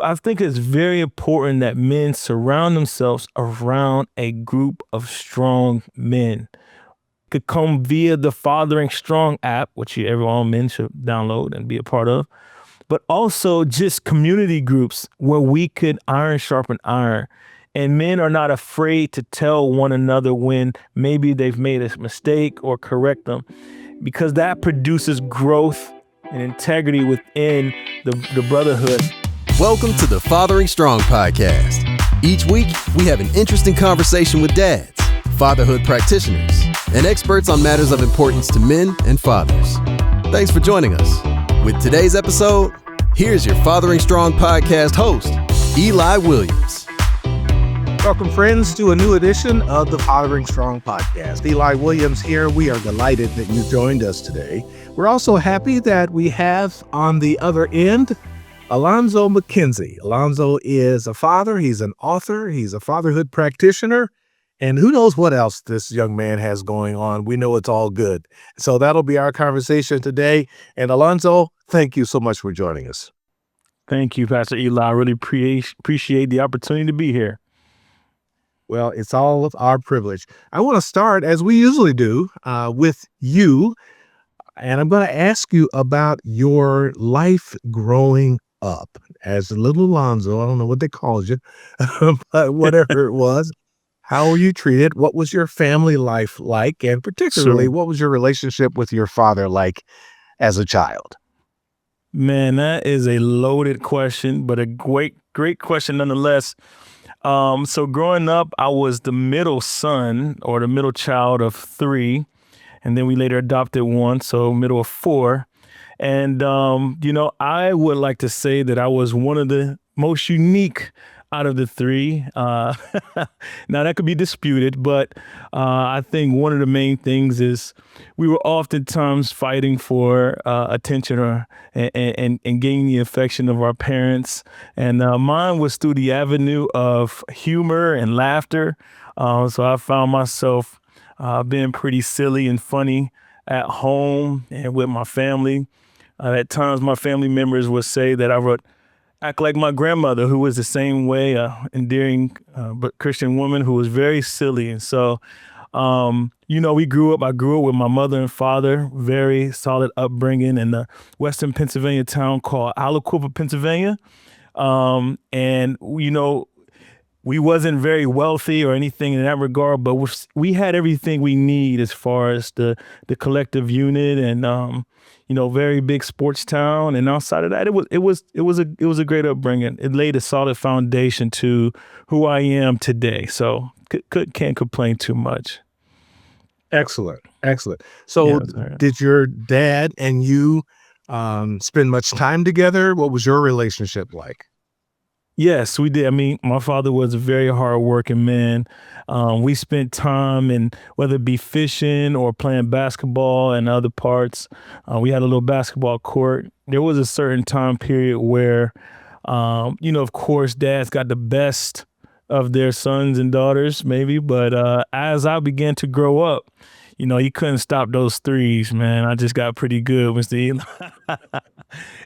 I think it's very important that men surround themselves around a group of strong men. Could come via the Fathering Strong app, which all men should download and be a part of, but also just community groups where we could iron sharpen iron. And men are not afraid to tell one another when maybe they've made a mistake or correct them, because that produces growth and integrity within the brotherhood. Welcome to the Fathering Strong podcast. Each week, we have an interesting conversation with dads, fatherhood practitioners, and experts on matters of importance to men and fathers. Thanks for joining us. With today's episode, here's your Fathering Strong podcast host, Eli Williams. Welcome, friends, to a new edition of the Fathering Strong podcast. Eli Williams here. We are delighted that you joined us today. We're also happy that we have on the other end Alonzo McKenzie. Alonzo is a father. He's an author. He's a fatherhood practitioner. And who knows what else this young man has going on. We know it's all good. So that'll be our conversation today. And Alonzo, thank you so much for joining us. Thank you, Pastor Eli. I really appreciate the opportunity to be here. Well, it's all of our privilege. I want to start, as we usually do, with you. And I'm going to ask you about your life growing up as little Alonzo. I don't know what they called you, but whatever it was. How were you treated? What was your family life like? And particularly, Sure. What was your relationship with your father like as a child? Man, that is a loaded question, but a great question nonetheless. So growing up, I was the middle son or the middle child of three. And then we later adopted one, so middle of four. And, I would like to say that I was one of the most unique out of the three. Now, that could be disputed, but I think one of the main things is we were oftentimes fighting for attention and gaining the affection of our parents. And mine was through the avenue of humor and laughter. So I found myself being pretty silly and funny at home and with my family. At times, my family members would say that I would act like my grandmother, who was the same way, endearing but Christian woman who was very silly. And so, I grew up with my mother and father, very solid upbringing in the Western Pennsylvania town called Aliquippa, Pennsylvania. We wasn't very wealthy or anything in that regard, but we had everything we need as far as the collective unit and very big sports town. And outside of that, it was a great upbringing. It laid a solid foundation to who I am today. So can't complain too much. Excellent. So did your dad and you spend much time together? What was your relationship like? Yes, we did. I mean, my father was a very hardworking man. We spent time in whether it be fishing or playing basketball and other parts. We had a little basketball court. There was a certain time period where, of course, dads got the best of their sons and daughters, maybe. But as I began to grow up, you couldn't stop those threes, man. I just got pretty good, Mr. Eli.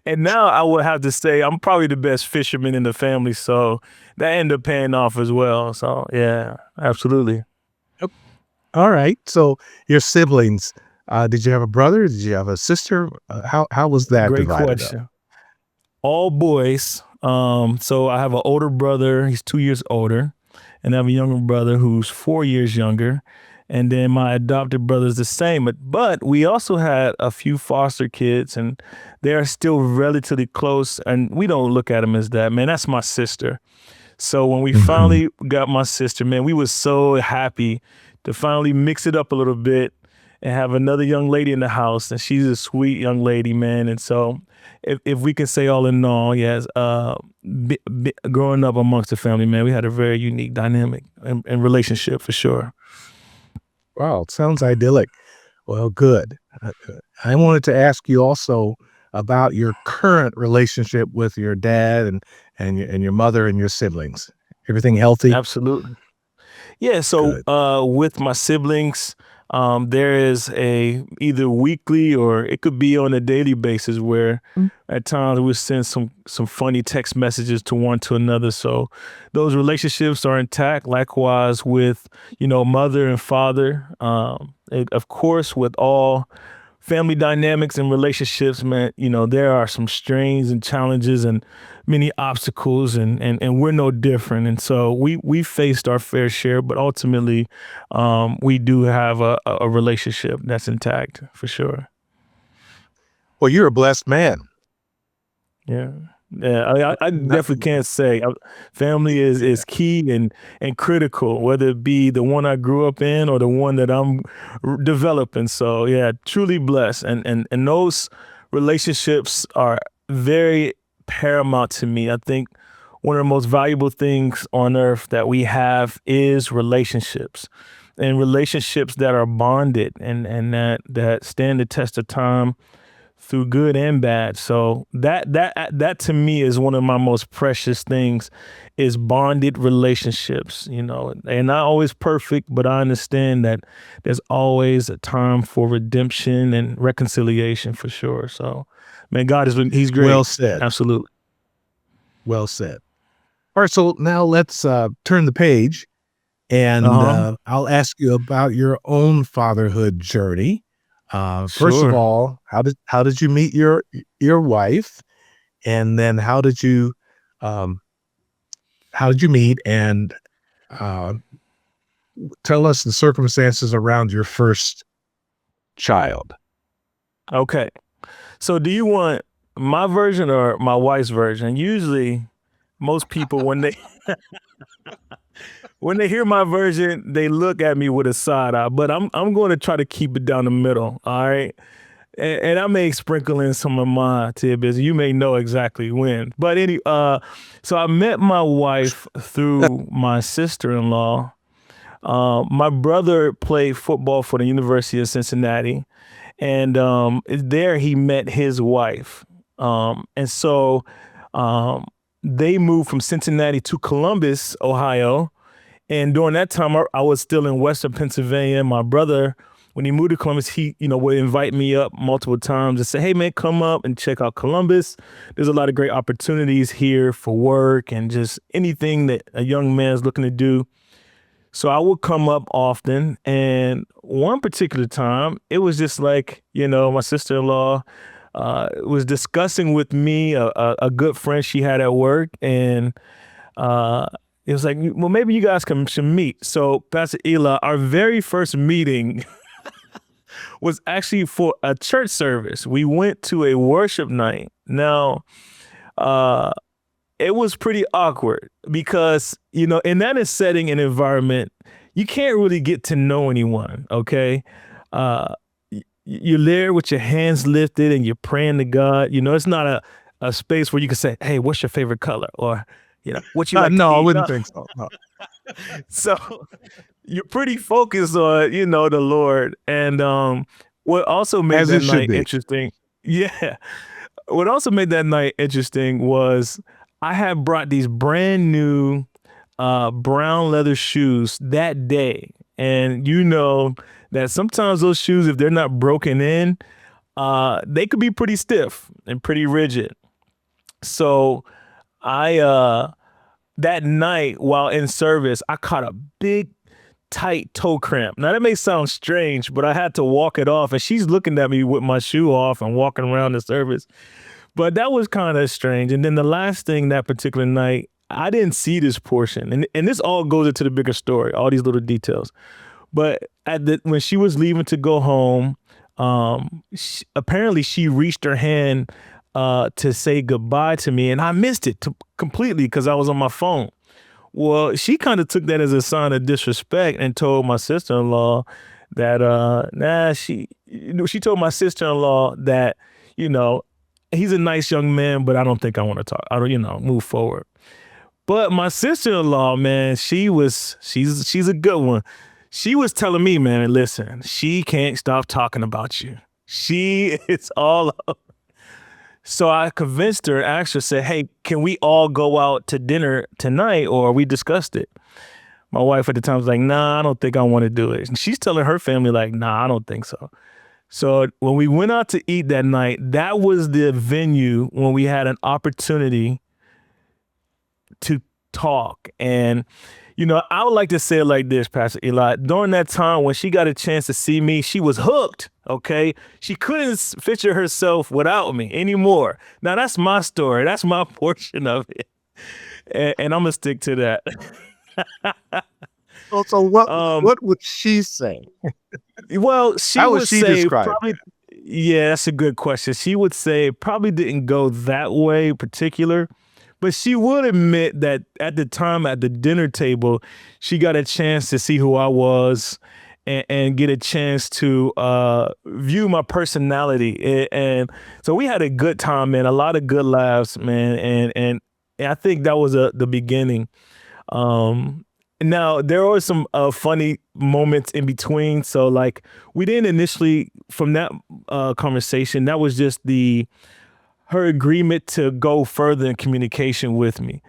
And now I would have to say I'm probably the best fisherman in the family, so that ended up paying off as well. So yeah, absolutely. All right. So your siblings, did you have a brother? Did you have a sister? How was that Great divided question. up? All boys. So I have an older brother. He's 2 years older, and I have a younger brother who's 4 years younger. And then my adopted brother's the same. But we also had a few foster kids, and they're still relatively close. And we don't look at them as that, man. That's my sister. So when we finally got my sister, man, we were so happy to finally mix it up a little bit and have another young lady in the house. And she's a sweet young lady, man. And so if we can say all in all, yes, growing up amongst the family, man, we had a very unique dynamic and relationship for sure. Wow, sounds idyllic. Well, good. I wanted to ask you also about your current relationship with your dad and your mother and your siblings. Everything healthy? Absolutely. Yeah. So with my siblings, there is a either weekly or it could be on a daily basis where at times we send some funny text messages to one to another. So those relationships are intact. Likewise with, mother and father. Of course, with all family dynamics and relationships, man, there are some strains and challenges and many obstacles, and we're no different. And so we faced our fair share, but ultimately, we do have a relationship that's intact for sure. Well, you're a blessed man. Yeah. Yeah, I definitely can't say family is key and critical, whether it be the one I grew up in or the one that I'm developing. So yeah, truly blessed, and those relationships are very paramount to me. I think one of the most valuable things on earth that we have is relationships, and relationships that are bonded and that stand the test of time through good and bad. So that to me is one of my most precious things, is bonded relationships, They're not always perfect, but I understand that there's always a time for redemption and reconciliation for sure. So, man, he's great. Well said. Absolutely. Well said. All right, so now let's turn the page, and I'll ask you about your own fatherhood journey. First Sure. of all, how did you meet your wife, and then how did you meet, and tell us the circumstances around your first child. Okay. So do you want my version or my wife's version? Usually most people, when they when they hear my version, they look at me with a side eye, but I'm going to try to keep it down the middle. All right. And I may sprinkle in some of my tidbits. You may know exactly when. But so I met my wife through my sister-in-law. My brother played football for the University of Cincinnati, and there he met his wife. And so they moved from Cincinnati to Columbus, Ohio. And during that time, I was still in Western Pennsylvania. My brother, when he moved to Columbus, he, would invite me up multiple times and say, hey, man, come up and check out Columbus. There's a lot of great opportunities here for work and just anything that a young man is looking to do. So I would come up often. And one particular time, it was just like, my sister-in-law was discussing with me a good friend she had at work. And it was like, well, maybe you guys should meet. So Pastor Eli, our very first meeting was actually for a church service. We went to a worship night. Now, it was pretty awkward because, in that setting and environment, you can't really get to know anyone, okay? You're there with your hands lifted and you're praying to God. It's not a space where you can say, hey, what's your favorite color? Or, what you like to eat? I wouldn't think so. No. So you're pretty focused on, the Lord. And what also made that night interesting. Yeah. What also made that night interesting was I had brought these brand new brown leather shoes that day. And that sometimes those shoes, if they're not broken in, they could be pretty stiff and pretty rigid. So that night while in service, I caught a big, tight toe cramp. Now that may sound strange, but I had to walk it off, and she's looking at me with my shoe off and walking around the service. But that was kind of strange. And then the last thing that particular night, I didn't see this portion, and this all goes into the bigger story, all these little details. But when she was leaving to go home, apparently she reached her hand to say goodbye to me, and I missed it completely because I was on my phone. Well, she kind of took that as a sign of disrespect and told my sister-in-law that she told my sister-in-law that he's a nice young man, but I don't think I want to talk. I don't move forward. But my sister-in-law, man, she's a good one. She was telling me, man, listen, she can't stop talking about you. She is all up. So I convinced her, asked her, said, hey, can we all go out to dinner tonight? Or we discussed it. My wife at the time was like, nah, I don't think I want to do it. And she's telling her family like, nah, I don't think so. So when we went out to eat that night, that was the venue when we had an opportunity to talk. And, I would like to say it like this, Pastor Eli. During that time when she got a chance to see me, she was hooked, okay? She couldn't picture herself without me anymore. Now, that's my story. That's my portion of it. And I'm going to stick to that. So what would she say? Well, she How would would she say describe probably, yeah, that's a good question. She would say it probably didn't go that way particular, but she would admit that at the time at the dinner table, she got a chance to see who I was and get a chance to view my personality. And so we had a good time, man, a lot of good laughs, man. And I think that was the beginning. Now, there were some funny moments in between. So, like, we didn't initially, from that conversation, that was just her agreement to go further in communication with me.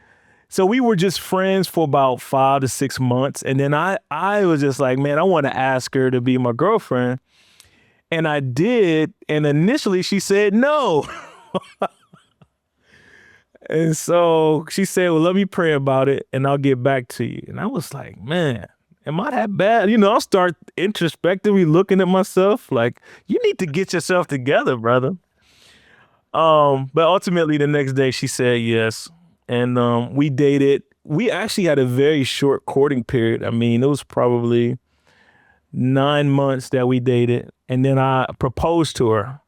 So we were just friends for about 5 to 6 months. And then I was just like, man, I want to ask her to be my girlfriend. And I did. And initially she said no. And so she said, well, let me pray about it and I'll get back to you. And I was like, man, am I that bad? I'll start introspectively looking at myself like, you need to get yourself together, brother. But ultimately the next day she said yes. And we dated. We actually had a very short courting period. I mean, it was probably 9 months that we dated. And then I proposed to her.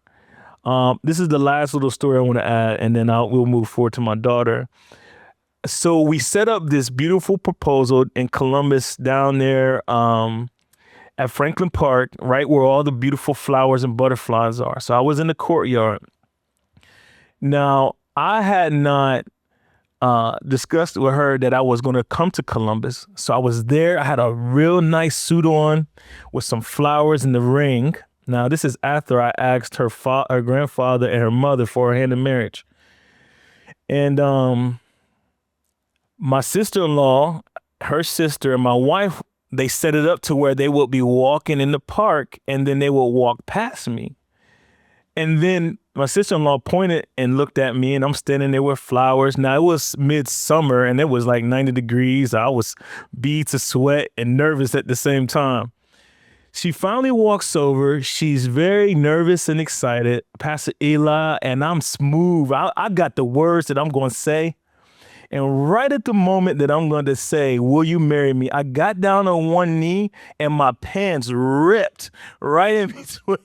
This is the last little story I want to add, and then we'll move forward to my daughter. So we set up this beautiful proposal in Columbus down there at Franklin Park, right where all the beautiful flowers and butterflies are. So I was in the courtyard. Now, I had not discussed with her that I was going to come to Columbus. So I was there. I had a real nice suit on with some flowers in the ring. Now, this is after I asked her grandfather and her mother for her hand in marriage. And my sister-in-law, her sister, and my wife, they set it up to where they would be walking in the park and then they would walk past me. And then my sister-in-law pointed and looked at me and I'm standing there with flowers. Now, it was midsummer and it was like 90 degrees. I was beads of sweat and nervous at the same time. She finally walks over. She's very nervous and excited, Pastor Eli, and I'm smooth. I got the words that I'm going to say. And right at the moment that I'm going to say, will you marry me? I got down on one knee and my pants ripped right in between.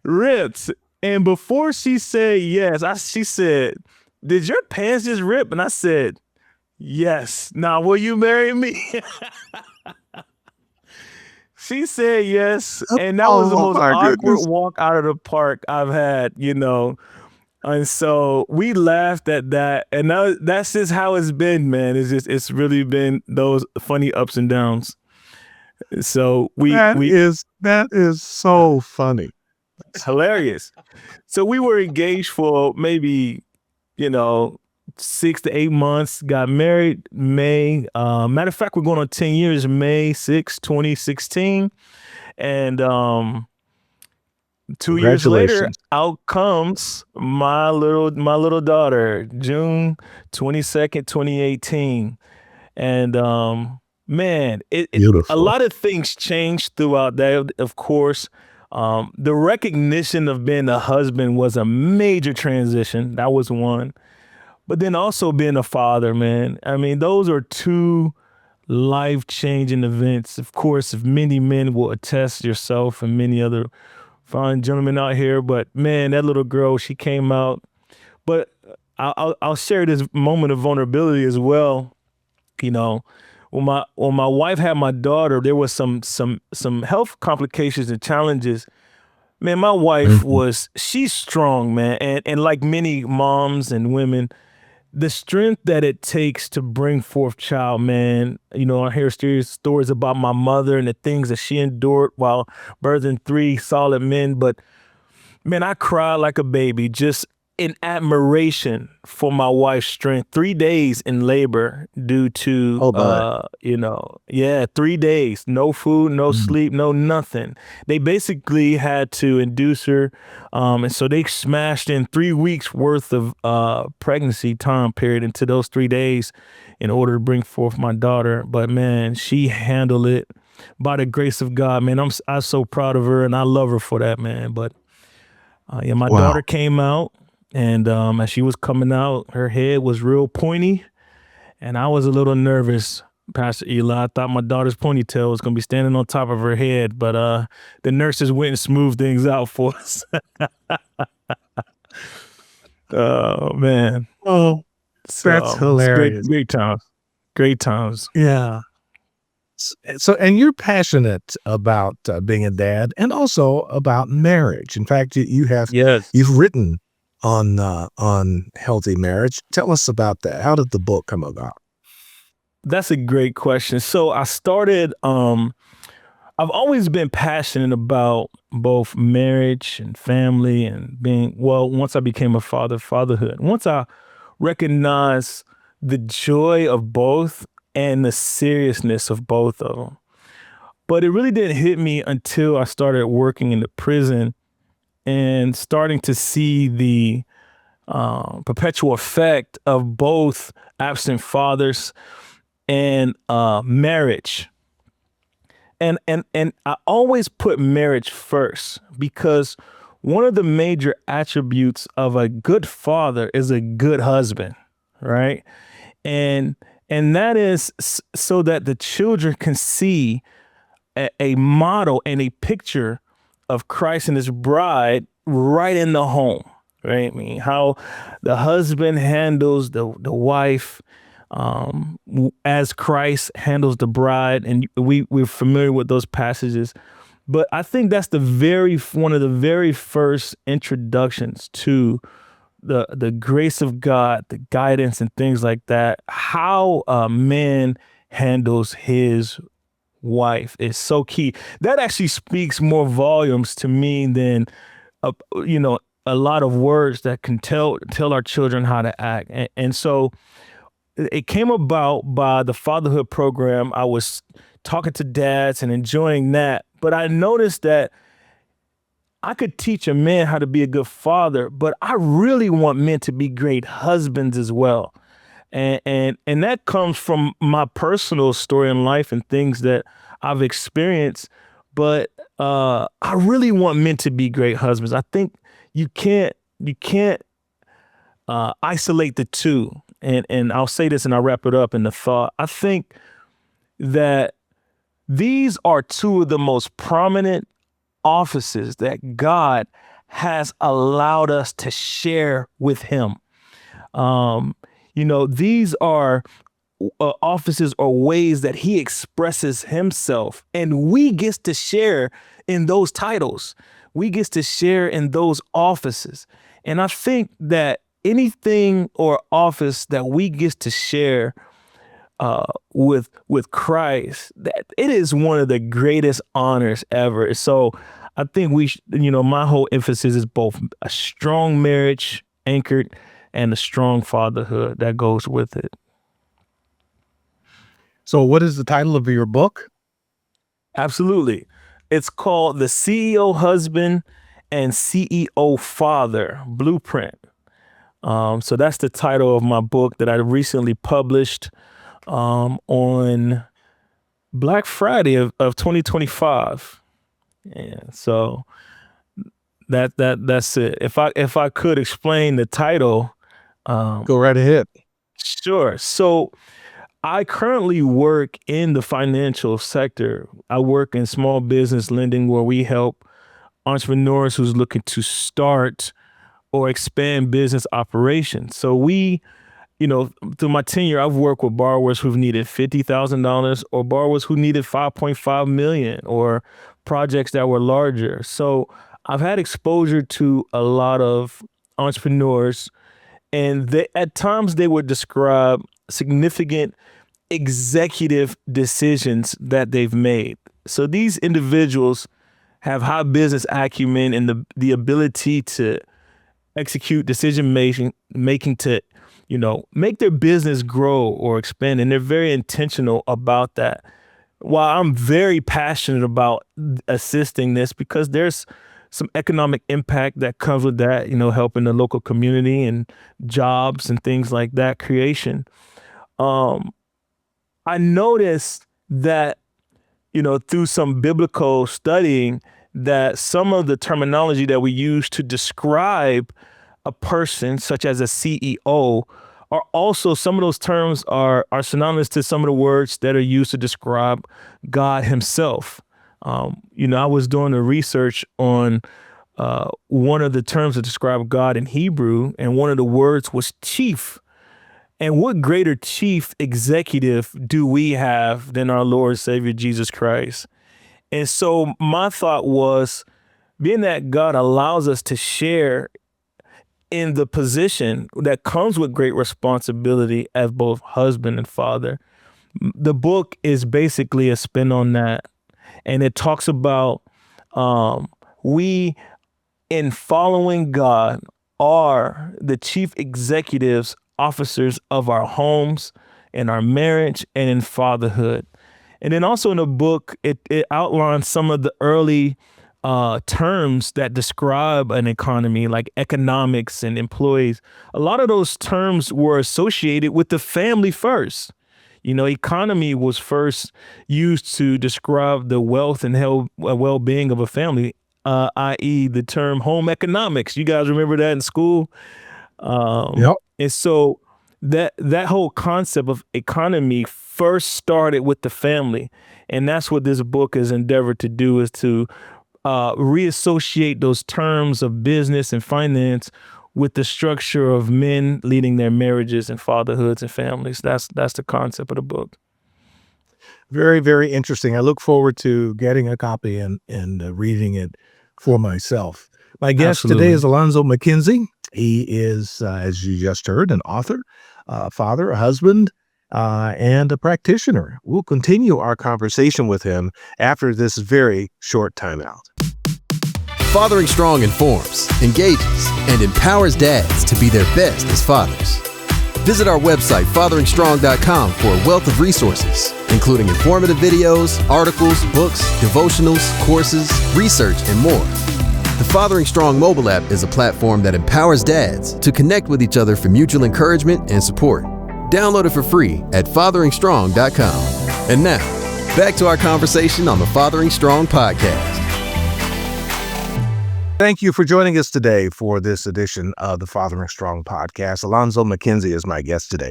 Ripped. And before she said yes, she said, did your pants just rip? And I said, yes. Now, will you marry me? She said yes. And that was the most awkward walk out of the park I've had, And so we laughed at that. And that's just how it's been, man. It's really been those funny ups and downs. So that is so funny. Hilarious. So we were engaged for maybe, 6 to 8 months, got married May. Matter of fact, we're going on 10 years, May 6, 2016. And 2 years later, out comes my little daughter, June 22nd, 2018. And man, a lot of things changed throughout that, of course. The recognition of being a husband was a major transition. That was one. But then also being a father, man. I mean, those are two life-changing events. Of course, if many men will attest, yourself and many other fine gentlemen out here. But man, that little girl, she came out. But I'll share this moment of vulnerability as well. When my wife had my daughter, there was some health complications and challenges. Man, my wife she's strong, man. And like many moms and women, the strength that it takes to bring forth child, man. I hear stories about my mother and the things that she endured while birthing 3 solid men. But man, I cried like a baby just in admiration for my wife's strength. 3 days in labor due to, Oh, my. 3 days, no food, no sleep, no nothing. They basically had to induce her. And so they smashed in 3 weeks worth of pregnancy time period into those 3 days in order to bring forth my daughter. But man, she handled it by the grace of God, man. I'm so proud of her and I love her for that, man. But my Wow. daughter came out. And as she was coming out, her head was real pointy. And I was a little nervous, Pastor Eli. I thought my daughter's ponytail was going to be standing on top of her head. But the nurses went and smoothed things out for us. Oh, man. Oh, that's It's hilarious. great times. Great times. Yeah. So, and you're passionate about being a dad and also about marriage. In fact, Yes. you've written on healthy marriage. Tell us about that. How did the book come about? That's a great question. So I started, I've always been passionate about both marriage and family and once I became a fatherhood. Once I recognized the joy of both and the seriousness of both of them. But it really didn't hit me until I started working in the prison and starting to see the perpetual effect of both absent fathers and marriage. And I always put marriage first because one of the major attributes of a good father is a good husband, right? And that is so that the children can see a model and a picture of Christ and his bride right in the home, right? I mean, how the husband handles the wife as Christ handles the bride. And we're familiar with those passages. But I think that's one of the very first introductions to the grace of God, the guidance and things like that. How a man handles his wife is so key. That actually speaks more volumes to me than a lot of words that can tell our children how to act. And so it came about by the fatherhood program. I was talking to dads and enjoying that, but I noticed that I could teach a man how to be a good father, but I really want men to be great husbands as well. And that comes from my personal story in life and things that I've experienced. But I really want men to be great husbands. I think you can't isolate the two. And I'll say this and I'll wrap it up in the thought. I think that these are two of the most prominent offices that God has allowed us to share with him. These are offices or ways that he expresses himself, and we get to share in those titles. We get to share in those offices. And I think that anything or office that we get to share with Christ, that it is one of the greatest honors ever. So I think my whole emphasis is both a strong marriage anchored and a strong fatherhood that goes with it. So what is the title of your book? Absolutely. It's called The CEO Husband and CEO Father Blueprint. So that's the title of my book that I recently published on Black Friday of 2025. Yeah, so that's it. If I could explain the title, Go right ahead. sure. So I currently work in the financial sector. I work in small business lending where we help entrepreneurs who's looking to start or expand business operations. So through my tenure, I've worked with borrowers who've needed $50,000 or borrowers who needed $5.5 million or projects that were larger. So I've had exposure to a lot of entrepreneurs, and at times they would describe significant executive decisions that they've made. So these individuals have high business acumen and the ability to execute decision making to, make their business grow or expand. And they're very intentional about that. While I'm very passionate about assisting this because there's some economic impact that comes with that, helping the local community and jobs and things like that, creation. I noticed that, through some biblical studying, that some of the terminology that we use to describe a person, such as a CEO, are also, some of those terms are synonymous to some of the words that are used to describe God himself. I was doing the research on one of the terms to describe God in Hebrew, and one of the words was chief. And what greater chief executive do we have than our Lord and Savior Jesus Christ? And so my thought was, being that God allows us to share in the position that comes with great responsibility as both husband and father, the book is basically a spin on that. And it talks about we, in following God, are the chief executives, officers of our homes, in our marriage, and in fatherhood. And then also in the book, it outlines some of the early terms that describe an economy, like economics and employees. A lot of those terms were associated with the family first. Economy was first used to describe the wealth and well-being of a family, i.e. the term home economics. You guys remember that in school? Yep. And so that whole concept of economy first started with the family. And that's what this book has endeavored to do, is to reassociate those terms of business and finance with the structure of men leading their marriages and fatherhoods and families. That's the concept of the book. Very, very interesting. I look forward to getting a copy and reading it for myself. My guest Absolutely. today is Alonzo McKenzie. He is, as you just heard, an author, a father, a husband, and a practitioner. We'll continue our conversation with him after this very short timeout. Fathering Strong informs, engages, and empowers dads to be their best as fathers. Visit our website, fatheringstrong.com, for a wealth of resources, including informative videos, articles, books, devotionals, courses, research, and more. The Fathering Strong mobile app is a platform that empowers dads to connect with each other for mutual encouragement and support. Download it for free at fatheringstrong.com. And now, back to our conversation on the Fathering Strong podcast. Thank you for joining us today for this edition of the Fathering Strong podcast. Alonzo McKenzie is my guest today.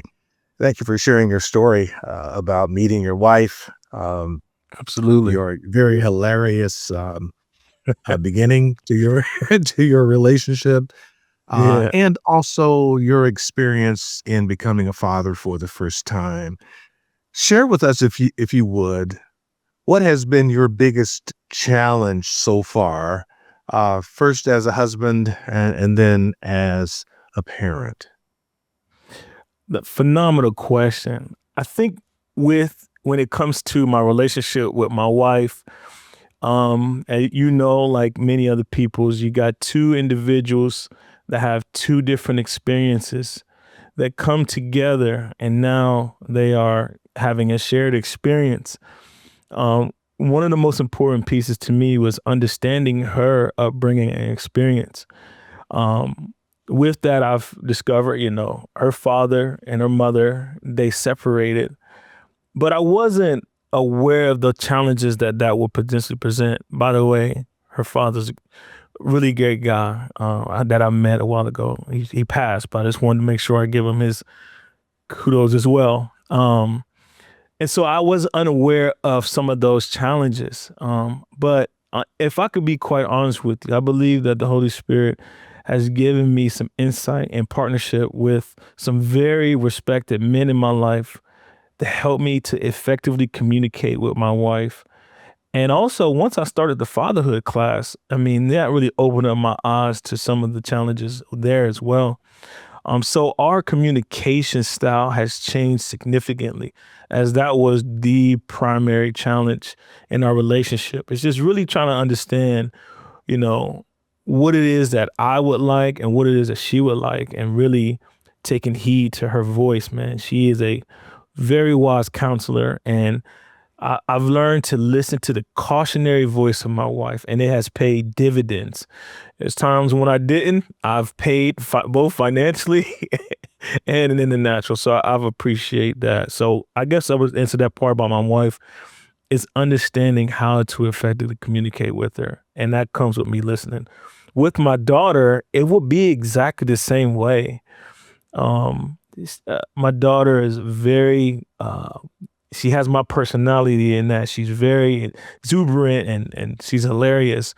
Thank you for sharing your story about meeting your wife. Absolutely. Your very hilarious beginning to your relationship, and also your experience in becoming a father for the first time. Share with us, if you would, what has been your biggest challenge so far, first as a husband and then as a parent? The phenomenal question. I think when it comes to my relationship with my wife, like many other peoples, you got two individuals that have two different experiences that come together, and now they are having a shared experience. One of the most important pieces to me was understanding her upbringing and experience. With that, I've discovered, her father and her mother, they separated, but I wasn't aware of the challenges that would potentially present. By the way, her father's a really great guy that I met a while ago. He passed, but I just wanted to make sure I give him his kudos as well. And so I was unaware of some of those challenges. But if I could be quite honest with you, I believe that the Holy Spirit has given me some insight and partnership with some very respected men in my life to help me to effectively communicate with my wife. And also, once I started the fatherhood class, that really opened up my eyes to some of the challenges there as well. So our communication style has changed significantly, as that was the primary challenge in our relationship. It's just really trying to understand, what it is that I would like and what it is that she would like, and really taking heed to her voice, man. She is a very wise counselor, and I've learned to listen to the cautionary voice of my wife, and it has paid dividends. There's times when I didn't. I've paid both financially and in the natural. So I've appreciate that. So I guess I was into that part about my wife is understanding how to effectively communicate with her, and that comes with me listening. With my daughter, it will be exactly the same way. My daughter is very she has my personality in that she's very exuberant and she's hilarious.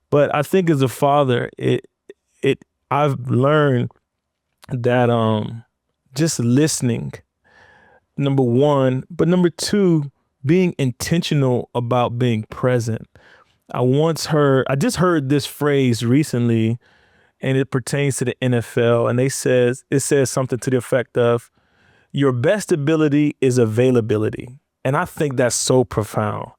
But I think as a father, it I've learned that just listening, number one, but number two, being intentional about being present. I just heard this phrase recently, and it pertains to the NFL, and it says something to the effect of your best ability is availability. And I think that's so profound.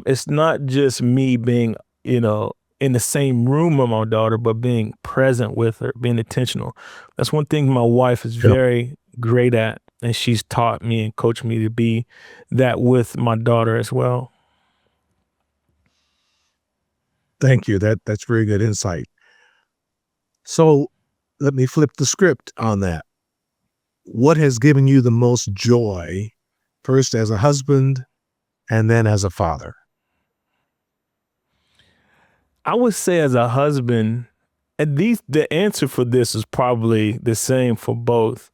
It's not just me being, in the same room with my daughter, but being present with her, being intentional. That's one thing my wife is Yeah. very great at, and she's taught me and coached me to be that with my daughter as well. Thank you. That's very good insight. So let me flip the script on that. What has given you the most joy, first as a husband and then as a father? I would say as a husband, the answer for this is probably the same for both.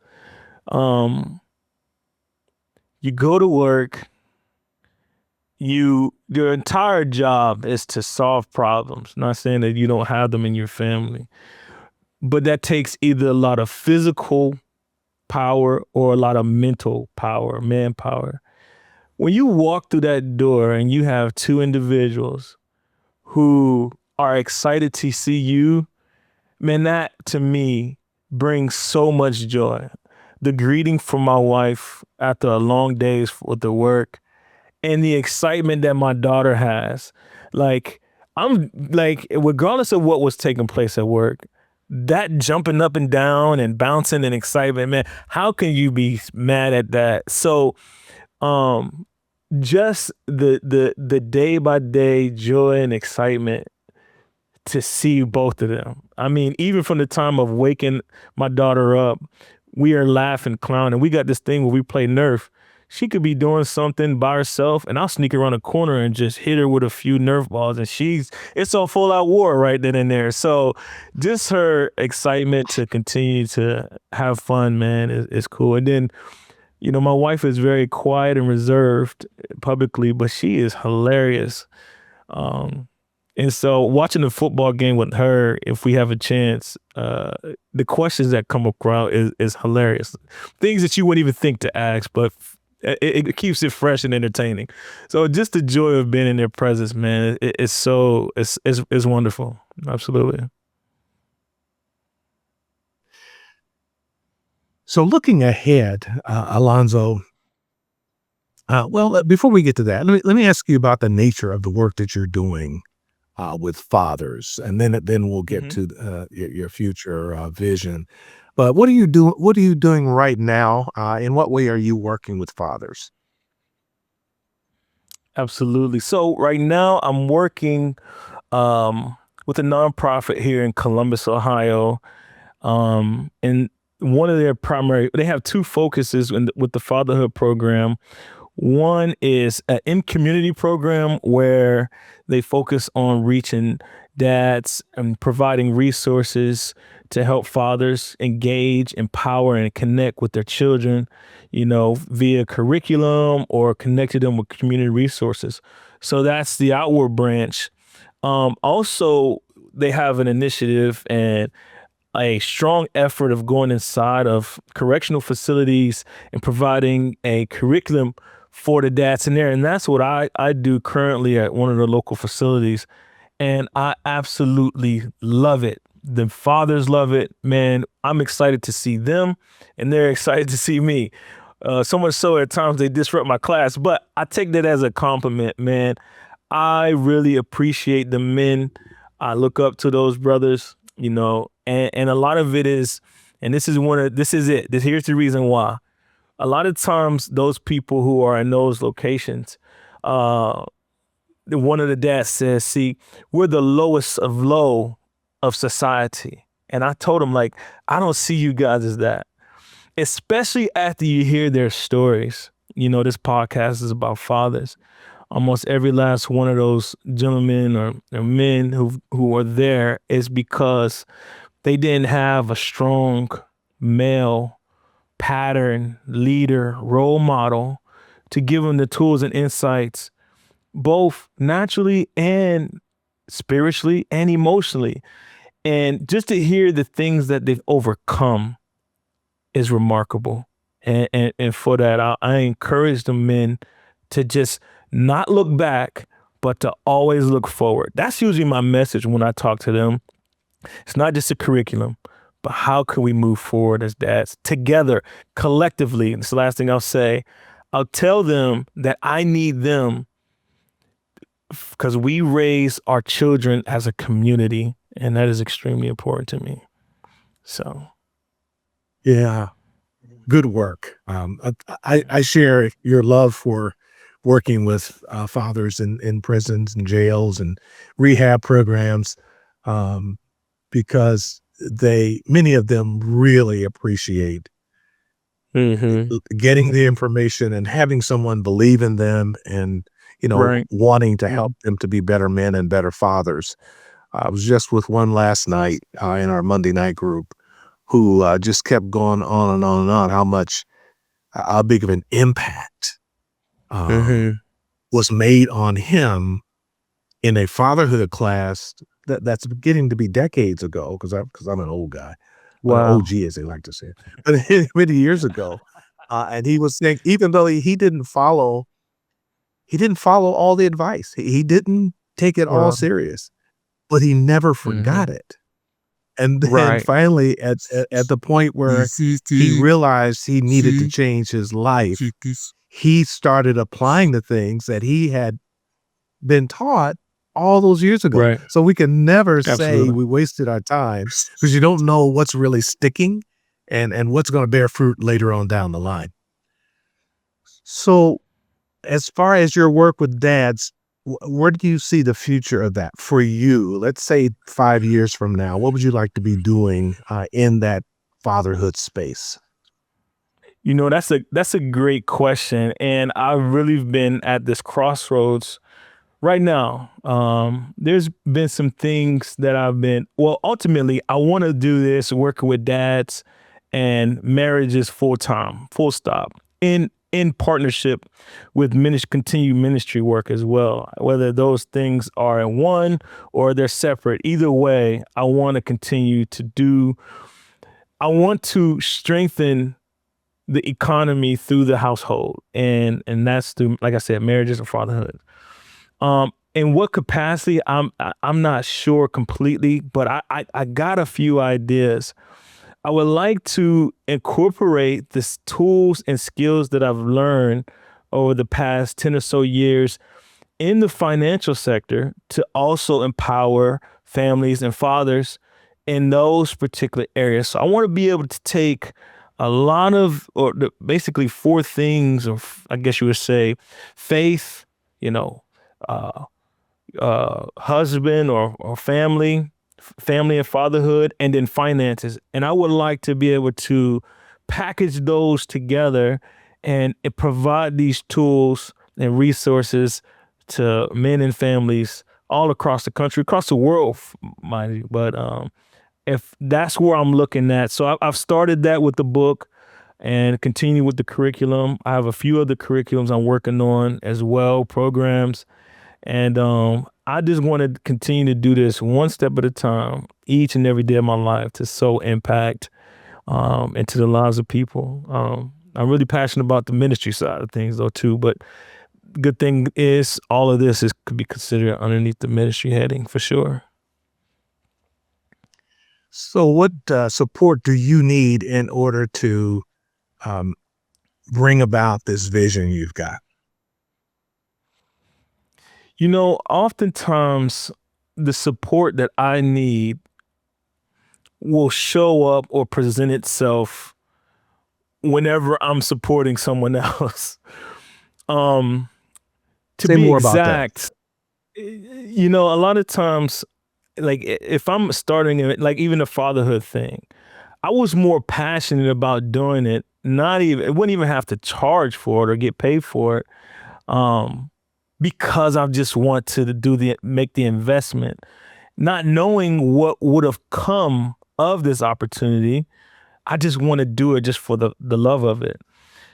Um, you go to work, your entire job is to solve problems. Not saying that you don't have them in your family, but that takes either a lot of physical power or a lot of mental power, manpower. When you walk through that door and you have two individuals who are excited to see you, man, that to me brings so much joy. The greeting from my wife after a long days with the work, and the excitement that my daughter has. Like, I'm like, regardless of what was taking place at work, that jumping up and down and bouncing and excitement, man, how can you be mad at that? So, um, just the day by day joy and excitement to see both of them. I mean, even from the time of waking my daughter up, we are laughing, clowning. We got this thing where we play Nerf. She could be doing something by herself, and I'll sneak around a corner and just hit her with a few Nerf balls, and it's a full out war right then and there. So just her excitement to continue to have fun, man, is cool. And then, my wife is very quiet and reserved publicly, but she is hilarious. Um, and so watching the football game with her, if we have a chance, the questions that come across is hilarious. Things that you wouldn't even think to ask, but it keeps it fresh and entertaining. So just the joy of being in their presence, man, it's wonderful. Absolutely. So looking ahead, Alonzo, before we get to that, let me ask you about the nature of the work that you're doing with fathers, and then we'll get Mhm. to your future vision. But what are you doing? What are you doing right now? In what way are you working with fathers? Absolutely. So right now I'm working with a nonprofit here in Columbus, Ohio. And one of they have two focuses with the fatherhood program. One is an in-community program where they focus on reaching dads and providing resources to help fathers engage, empower, and connect with their children, via curriculum or connecting them with community resources. So that's the outward branch. Also, they have an initiative and a strong effort of going inside of correctional facilities and providing a curriculum for the dads in there. And that's what I do currently at one of the local facilities. And I absolutely love it. The fathers love it. Man, I'm excited to see them, and they're excited to see me. So much so at times they disrupt my class, but I take that as a compliment, man. I really appreciate the men I look up to those brothers, and a lot of it is, and this is it. Here's the reason why. A lot of times those people who are in those locations, one of the dads says, see, we're the lowest of low of society. And I told him, like, I don't see you guys as that, especially after you hear their stories. This podcast is about fathers. Almost every last one of those gentlemen or men who are there is because they didn't have a strong male pattern, leader, role model to give them the tools and insights, both naturally and spiritually and emotionally. And just to hear the things that they've overcome is remarkable. And for that, I encourage the men to just not look back, but to always look forward. That's usually my message when I talk to them. It's not just a curriculum, but how can we move forward as dads together, collectively? And it's the last thing I'll say. I'll tell them that I need them because we raise our children as a community, and that is extremely important to me. So. Yeah, good work. I share your love for working with fathers in prisons and jails and rehab programs, because many of them really appreciate getting the information and having someone believe in them and, Right. wanting to help them to be better men and better fathers. I was just with one last night in our Monday night group who just kept going on and on and on how big of an impact was made on him in a fatherhood class that's beginning to be decades ago, because I'm an old guy, Wow. OG as they like to say, but many years ago. And he was saying, even though he didn't follow all the advice, he didn't take it all Wow. serious, but he never forgot it. And then Right. finally, at the point where he realized he needed to change his life, he started applying the things that he had been taught all those years ago. Right. So we can never say Absolutely. we wasted our time, because you don't know what's really sticking and what's going to bear fruit later on down the line. So as far as your work with dads, where do you see the future of that for you? Let's say 5 years from now, what would you like to be doing in that fatherhood space? That's a great question. And I've really been at this crossroads right now. There's been some things that ultimately I want to do this working with dads and marriages full time, full stop, in partnership with continued ministry work as well. Whether those things are in one or they're separate, either way, I want to strengthen the economy through the household, and that's through, like I said, marriages and fatherhood. In what capacity, I'm not sure completely, but I got a few ideas. I would like to incorporate the tools and skills that I've learned over the past 10 or so years in the financial sector to also empower families and fathers in those particular areas. So I want to be able to take a lot of, basically 4 things, or I guess you would say, faith, husband or family and fatherhood, and then finances. And I would like to be able to package those together and provide these tools and resources to men and families all across the country, across the world, mind you. But if that's where I'm looking at. So I've started that with the book and continue with the curriculum. I have a few other curriculums I'm working on as well, programs. And I just want to continue to do this one step at a time, each and every day of my life, to sow impact into the lives of people. I'm really passionate about the ministry side of things, though, too. But good thing is all of this could be considered underneath the ministry heading for sure. So what support do you need in order to bring about this vision you've got? Oftentimes the support that I need will show up or present itself whenever I'm supporting someone else. To Say be more about that. exact, a lot of times, like if I'm starting it, like even the fatherhood thing, I was more passionate about doing it. It wouldn't even have to charge for it or get paid for it, because I just want to make the investment, not knowing what would have come of this opportunity. I just want to do it just for the love of it.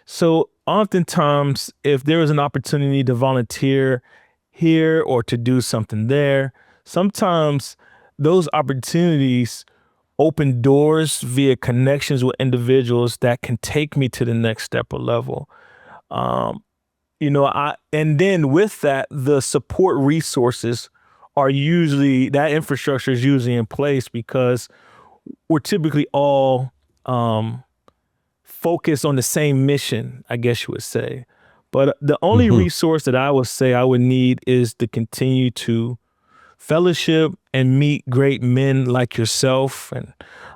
So oftentimes, if there is an opportunity to volunteer here or to do something there, sometimes those opportunities open doors via connections with individuals that can take me to the next step or level. And then with that, the support resources that infrastructure is usually in place because we're typically all focused on the same mission, I guess you would say. But the only Mhm. resource that I would say I would need is to continue to fellowship and meet great men like yourself and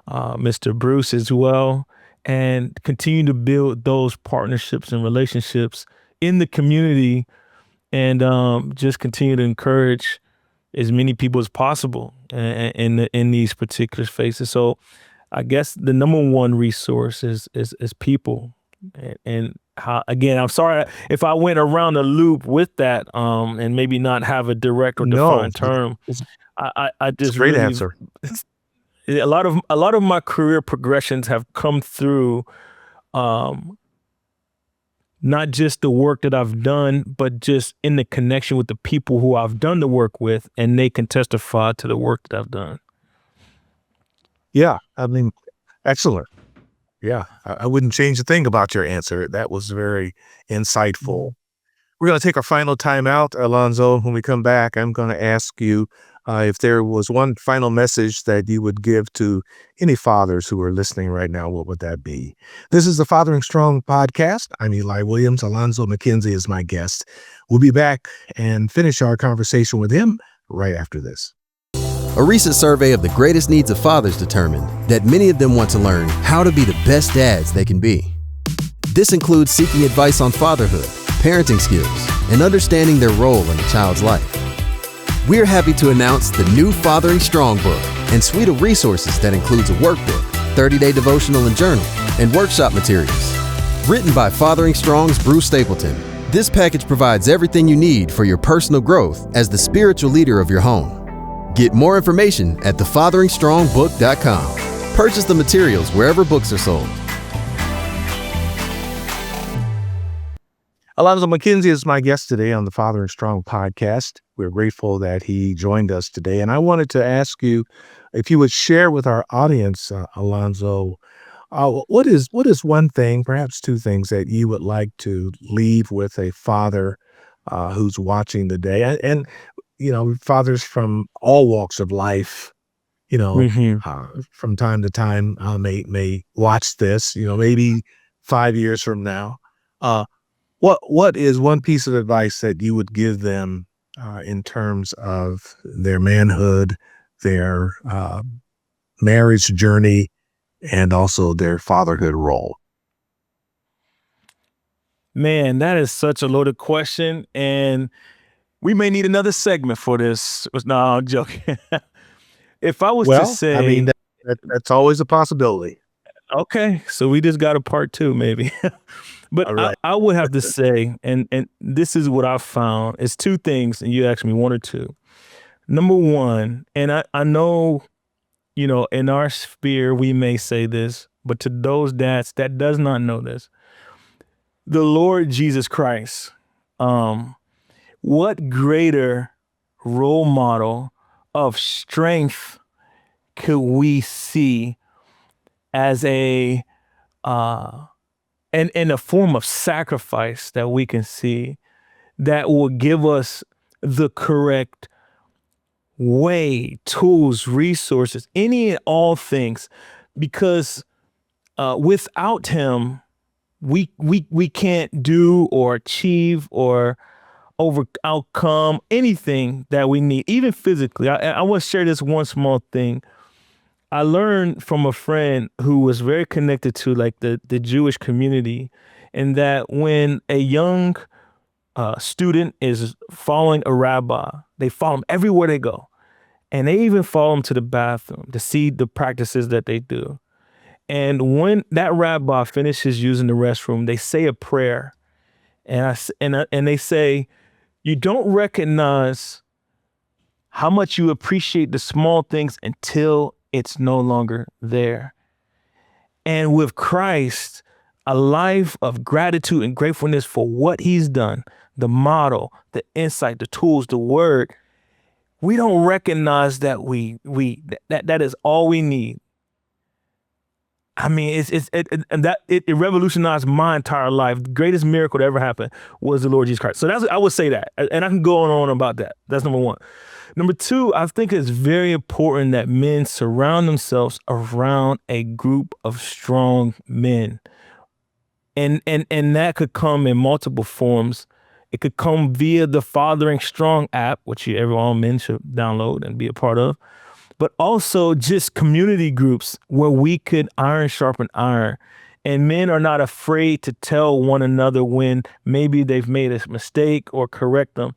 Mr. Bruce as well, and continue to build those partnerships and relationships in the community, and just continue to encourage as many people as possible in these particular spaces. So I guess the number one resource is people, and how, again, I'm sorry if I went around the loop with that, and maybe not have a direct or No, defined term. it's I it's a just great really answer. a lot of my career progressions have come through, um, not just the work that I've done, but just in the connection with the people who I've done the work with, and they can testify to the work that I've done. Yeah, I mean, excellent. Yeah, I wouldn't change a thing about your answer. That was very insightful. We're going to take our final time out, Alonzo. When we come back, I'm going to ask you if there was one final message that you would give to any fathers who are listening right now, what would that be? This is the Fathering Strong podcast. I'm Eli Williams. Alonzo McKenzie is my guest. We'll be back and finish our conversation with him right after this. A recent survey of the greatest needs of fathers determined that many of them want to learn how to be the best dads they can be. This includes seeking advice on fatherhood, parenting skills, and understanding their role in a child's life. We're happy to announce the new Fathering Strong book and suite of resources that includes a workbook, 30-day devotional and journal, and workshop materials. Written by Fathering Strong's Bruce Stapleton, this package provides everything you need for your personal growth as the spiritual leader of your home. Get more information at thefatheringstrongbook.com. Purchase the materials wherever books are sold. Alonzo McKenzie is my guest today on the Fathering Strong podcast. We're grateful that he joined us today. And I wanted to ask you if you would share with our audience, Alonzo, what is one thing, perhaps two things, that you would like to leave with a father who's watching today? And fathers from all walks of life, Mm-hmm. from time to time may watch this, maybe 5 years from now. What is one piece of advice that you would give them in terms of their manhood, their marriage journey, and also their fatherhood role? Man, that is such a loaded question, and we may need another segment for this. No, I'm joking. If I was to Well, I mean, say, that's always a possibility. okay, so we just got a part two, maybe. But All I, right. I would have to say, and this is what I've found, it's two things, and you asked me one or two. Number one, and I know, in our sphere, we may say this, but to those dads that does not know this, the Lord Jesus Christ, what greater role model of strength could we see as a and in a form of sacrifice that we can see that will give us the correct way, tools, resources, any and all things, because without him, we can't do or achieve or outcome anything that we need, even physically. I want to share this one small thing. I learned from a friend who was very connected to like the Jewish community, and that when a young student is following a rabbi, they follow him everywhere they go. And they even follow him to the bathroom to see the practices that they do. And when that rabbi finishes using the restroom, they say a prayer. And they say, you don't recognize how much you appreciate the small things until it's no longer there. And with Christ, a life of gratitude and gratefulness for what he's done, the model, the insight, the tools, the word, we don't recognize that that is all we need. I mean, it revolutionized my entire life. The greatest miracle that ever happened was the Lord Jesus Christ. So I would say that, and I can go on and on about that. That's number one. Number two, I think it's very important that men surround themselves around a group of strong men, and that could come in multiple forms. It could come via the Fathering Strong app, which all men should download and be a part of. But also just community groups where we could iron sharpen iron. And men are not afraid to tell one another when maybe they've made a mistake or correct them,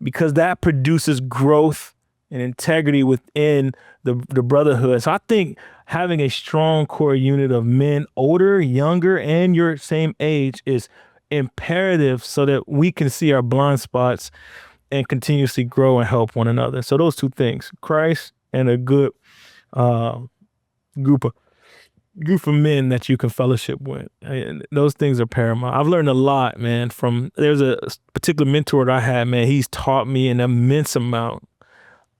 because that produces growth and integrity within the brotherhood. So I think having a strong core unit of men, older, younger, and your same age, is imperative so that we can see our blind spots and continuously grow and help one another. So those two things, Christ and a good group of men that you can fellowship with. And those things are paramount. I've learned a lot, man, there's a particular mentor that I had, man. He's taught me an immense amount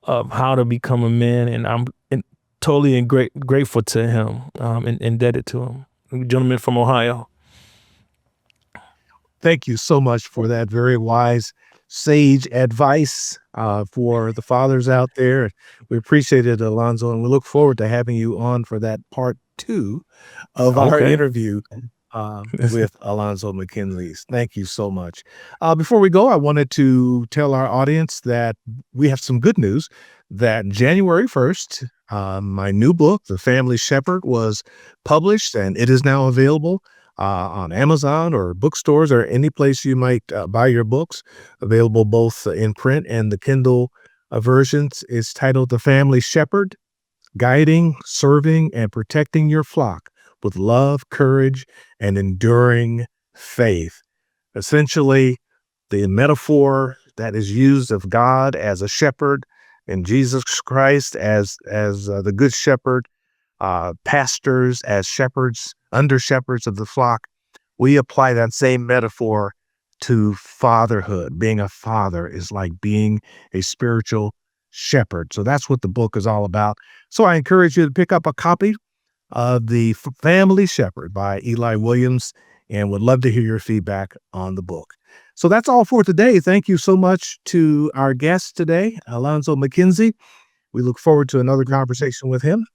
of how to become a man, and I'm totally grateful to him, and indebted to him. A gentleman from Ohio. Thank you so much for that very wise, sage advice for the fathers out there. We appreciate it, Alonzo, and we look forward to having you on for that part 2 of our interview with Alonzo McKenzie. Thank you so much. Before we go, I wanted to tell our audience that we have some good news, that January 1st, my new book, The Family Shepherd, was published, and it is now available on Amazon or bookstores or any place you might buy your books, available both in print and the Kindle versions. It's titled The Family Shepherd, Guiding, Serving, and Protecting Your Flock with Love, Courage, and Enduring Faith. Essentially, the metaphor that is used of God as a shepherd and Jesus Christ as the good shepherd, pastors as shepherds, under shepherds of the flock, we apply that same metaphor to fatherhood. Being a father is like being a spiritual shepherd. So that's what the book is all about. So I encourage you to pick up a copy of The Family Shepherd by Eli Williams, and would love to hear your feedback on the book. So that's all for today. Thank you so much to our guest today, Alonzo McKenzie. We look forward to another conversation with him.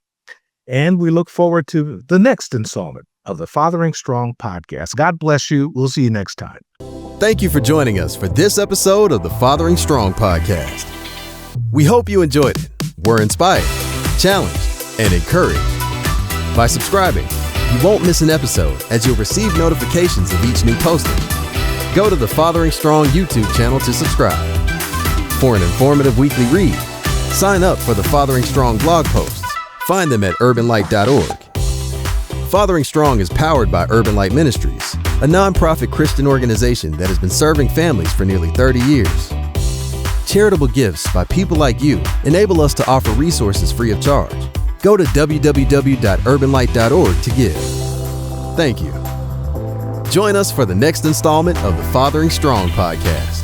And we look forward to the next installment of the Fathering Strong podcast. God bless you. We'll see you next time. Thank you for joining us for this episode of the Fathering Strong podcast. We hope you enjoyed it, were inspired, challenged, and encouraged. By subscribing, you won't miss an episode, as you'll receive notifications of each new posting. Go to the Fathering Strong YouTube channel to subscribe. For an informative weekly read, sign up for the Fathering Strong blog posts. Find them at urbanlight.org. Fathering Strong is powered by Urban Light Ministries, a nonprofit Christian organization that has been serving families for nearly 30 years. Charitable gifts by people like you enable us to offer resources free of charge. Go to www.urbanlight.org to give. Thank you. Join us for the next installment of the Fathering Strong podcast.